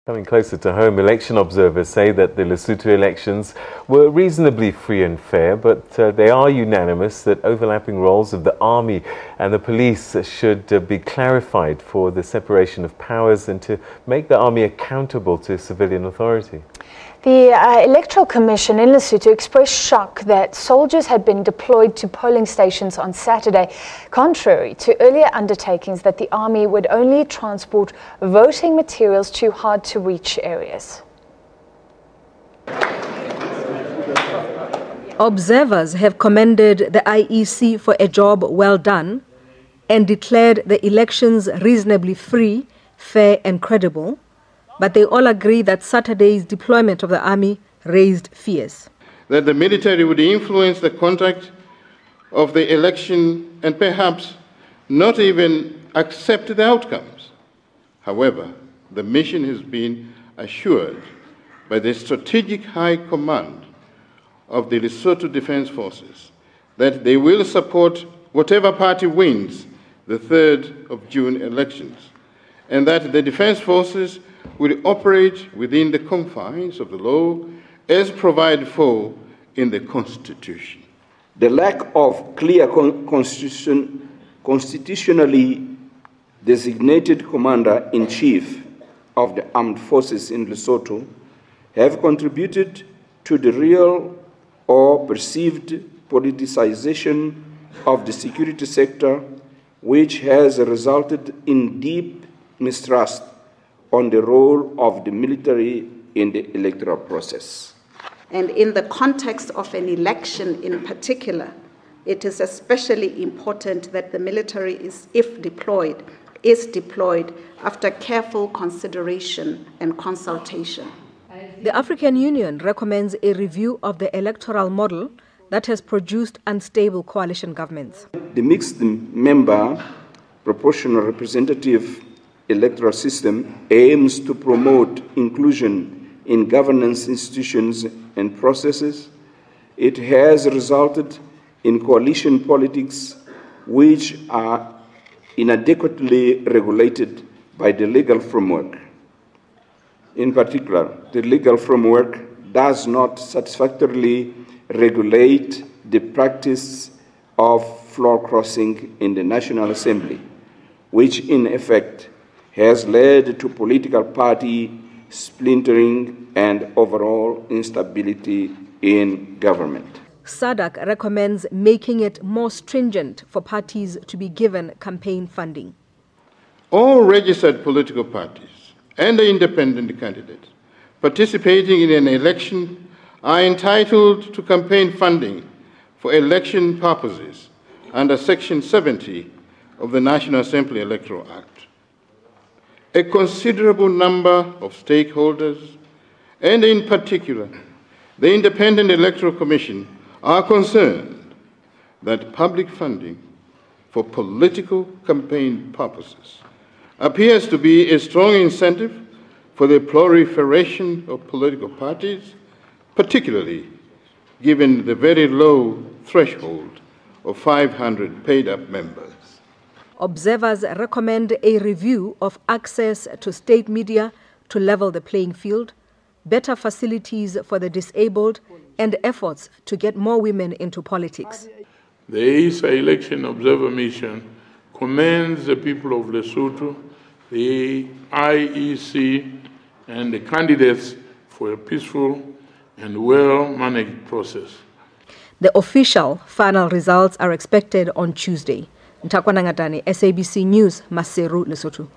Coming closer to home, election observers say that the Lesotho elections were reasonably free and fair, but they are unanimous that overlapping roles of the army and the police should be clarified for the separation of powers and to make the army accountable to civilian authority. The Electoral Commission in Lesotho expressed shock that soldiers had been deployed to polling stations on Saturday, contrary to earlier undertakings that the army would only transport voting materials to hard-to-reach areas. Observers have commended the IEC for a job well done and declared the elections reasonably free, fair and credible. But they all agree that Saturday's deployment of the army raised fears. That the military would influence the conduct of the election and perhaps not even accept the outcomes. However, the mission has been assured by the Strategic High Command of the Lesotho Defense Forces that they will support whatever party wins the 3rd of June elections, and that the Defense Forces will operate within the confines of the law as provided for in the Constitution. The lack of clear constitutionally designated commander-in-chief of the armed forces in Lesotho have contributed to the real or perceived politicization of the security sector, which has resulted in deep mistrust on the role of the military in the electoral process. And in the context of an election in particular, it is especially important that the military if deployed after careful consideration and consultation. The African Union recommends a review of the electoral model that has produced unstable coalition governments. The mixed member proportional representative electoral system aims to promote inclusion in governance institutions and processes. It has resulted in coalition politics which are inadequately regulated by the legal framework. In particular, the legal framework does not satisfactorily regulate the practice of floor crossing in the National Assembly, which in effect has led to political party splintering and overall instability in government. SADC recommends making it more stringent for parties to be given campaign funding. All registered political parties and the independent candidates participating in an election are entitled to campaign funding for election purposes under Section 70 of the National Assembly Electoral Act. A considerable number of stakeholders, and in particular the Independent Electoral Commission, are concerned that public funding for political campaign purposes appears to be a strong incentive for the proliferation of political parties, particularly given the very low threshold of 500 paid-up members. Observers recommend a review of access to state media to level the playing field, better facilities for the disabled, and efforts to get more women into politics. The ESA Election Observer Mission commends the people of Lesotho, the IEC, and the candidates for a peaceful and well-managed process. The official final results are expected on Tuesday. Ntakwana Ngatani, SABC News, Maseru, Lesotho.